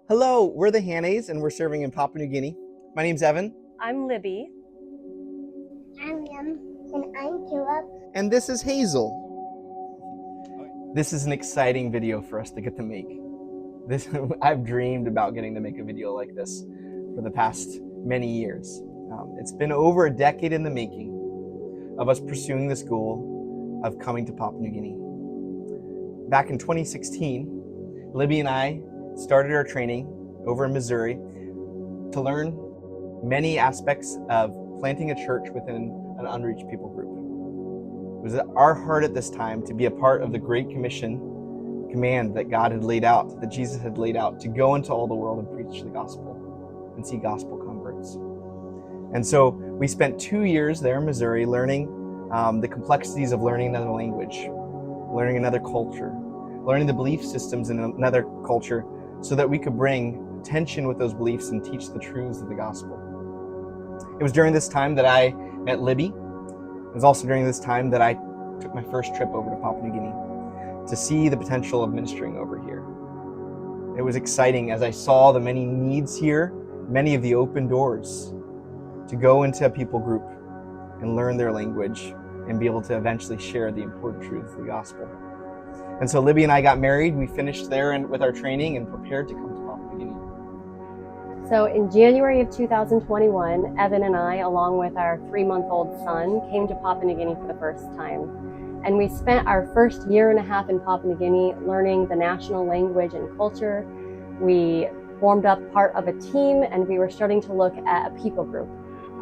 Hello, we're the Hannays and we're serving in Papua New Guinea. My name's Evan. I'm Libby. I'm Mian, and I'm Caleb. And this is Hazel. This is an exciting video for us to get to make. I've dreamed about getting to make a video like this for the past many years. It's been over a decade in the making of us pursuing this goal of coming to Papua New Guinea. Back in 2016, Libby and I started our training over in Missouri to learn many aspects of planting a church within an unreached people group. It was our heart at this time to be a part of the Great Commission command that God had laid out, that Jesus had laid out, to go into all the world and preach the gospel and see gospel converts. And so we spent 2 years there in Missouri learning the complexities of learning another language, learning another culture, learning the belief systems in another culture so that we could bring tension with those beliefs and teach the truths of the gospel. It was during this time that I met Libby. It was also during this time that I took my first trip over to Papua New Guinea to see the potential of ministering over here. It was exciting as I saw the many needs here, many of the open doors to go into a people group and learn their language and be able to eventually share the important truths of the gospel. And so Libby and I got married. We finished there with our training and prepared to come to Papua New Guinea. So in January of 2021, Evan and I, along with our 3-month-old son, came to Papua New Guinea for the first time. And we spent our first year and a half in Papua New Guinea learning the national language and culture. We formed up part of a team and we were starting to look at a people group.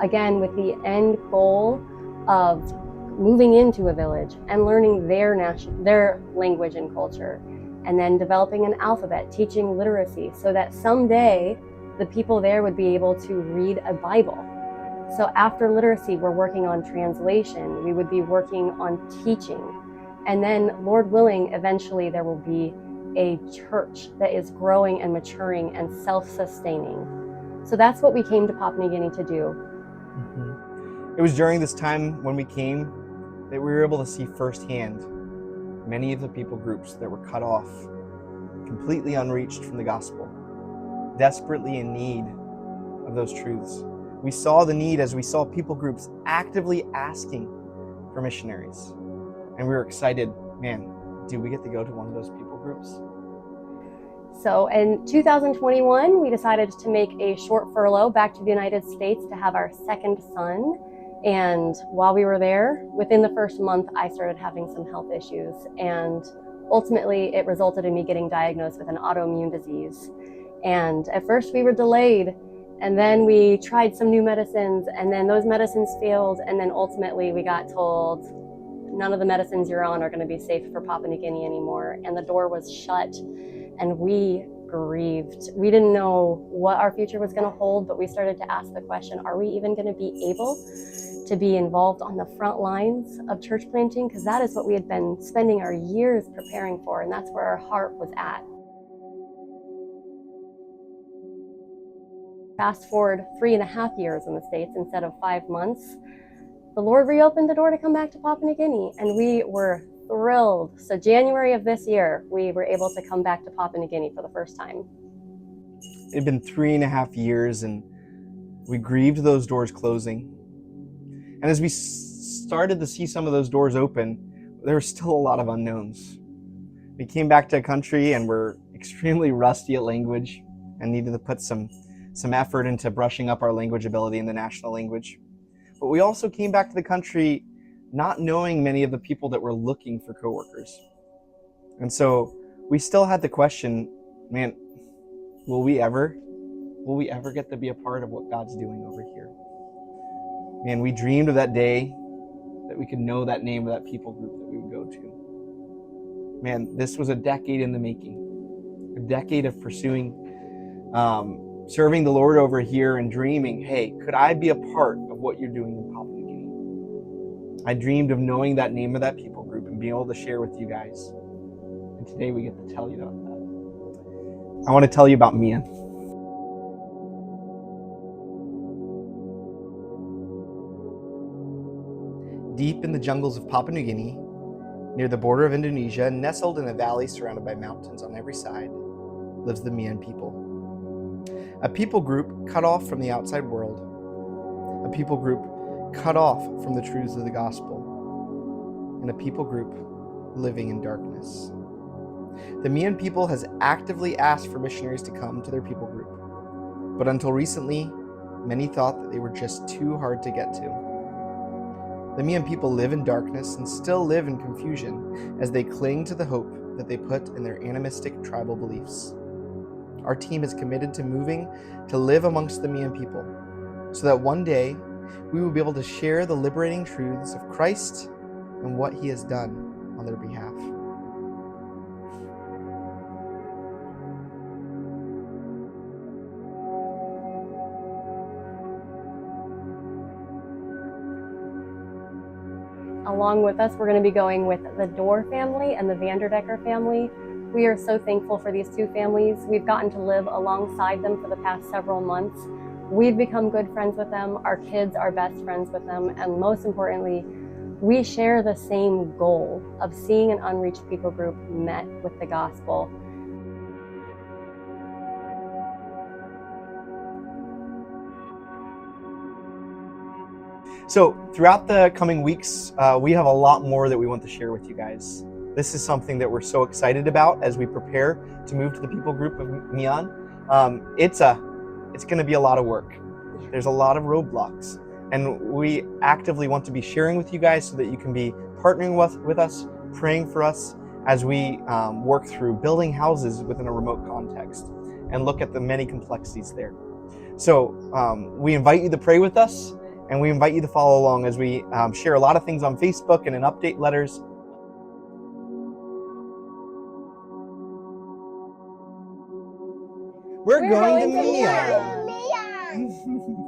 Again, with the end goal of moving into a village and learning their language and culture, and then developing an alphabet, teaching literacy, so that someday the people there would be able to read a Bible. So after literacy, we're working on translation. We would be working on teaching. And then, Lord willing, eventually there will be a church that is growing and maturing and self-sustaining. So that's what we came to Papua New Guinea to do. Mm-hmm. It was during this time when we came that we were able to see firsthand many of the people groups that were cut off, completely unreached from the gospel, desperately in need of those truths. We saw the need as we saw people groups actively asking for missionaries. And we were excited, man, do we get to go to one of those people groups? So in 2021, we decided to make a short furlough back to the United States to have our second son. And while we were there, within the first month, I started having some health issues. And ultimately, it resulted in me getting diagnosed with an autoimmune disease. And at first we were delayed, and then we tried some new medicines, and then those medicines failed. And then ultimately we got told, none of the medicines you're on are going to be safe for Papua New Guinea anymore. And the door was shut, and we grieved. We didn't know what our future was going to hold, but we started to ask the question, are we even going to be able to be involved on the front lines of church planting? Because that is what we had been spending our years preparing for, and that's where our heart was at. Fast forward 3.5 years in the States instead of 5 months, the Lord reopened the door to come back to Papua New Guinea, and we were thrilled. So January of this year, we were able to come back to Papua New Guinea for the first time. It had been 3.5 years, and we grieved those doors closing. And as we started to see some of those doors open, there were still a lot of unknowns. We came back to a country and were extremely rusty at language and needed to put some effort into brushing up our language ability in the national language. But we also came back to the country not knowing many of the people that were looking for coworkers. And so we still had the question, man, will we ever get to be a part of what God's doing over here? Man, we dreamed of that day that we could know that name of that people group that we would go to. Man, this was a decade in the making, a decade of pursuing, serving the Lord over here and dreaming, hey, could I be a part of what you're doing in Papua New Guinea? I dreamed of knowing that name of that people group and being able to share with you guys. And today we get to tell you about that. I want to tell you about Mian. Deep in the jungles of Papua New Guinea, near the border of Indonesia, nestled in a valley surrounded by mountains on every side, lives the Mian people. A people group cut off from the outside world. A people group cut off from the truths of the gospel. And a people group living in darkness. The Mian people has actively asked for missionaries to come to their people group. But until recently, many thought that they were just too hard to get to. The Mian people live in darkness and still live in confusion as they cling to the hope that they put in their animistic tribal beliefs. Our team is committed to moving to live amongst the Mian people so that one day we will be able to share the liberating truths of Christ and what he has done on their behalf. Along with us, we're going to be going with the Dorr family and the Vanderdecker family. We are so thankful for these two families. We've gotten to live alongside them for the past several months. We've become good friends with them. Our kids are best friends with them. And most importantly, we share the same goal of seeing an unreached people group met with the gospel. So throughout the coming weeks, we have a lot more that we want to share with you guys. This is something that we're so excited about as we prepare to move to the people group of Mian. It's going to be a lot of work. There's a lot of roadblocks, and we actively want to be sharing with you guys so that you can be partnering with us, praying for us as we work through building houses within a remote context and look at the many complexities there. So we invite you to pray with us, and we invite you to follow along as we share a lot of things on Facebook and in update letters. We're going to Mian. Mian.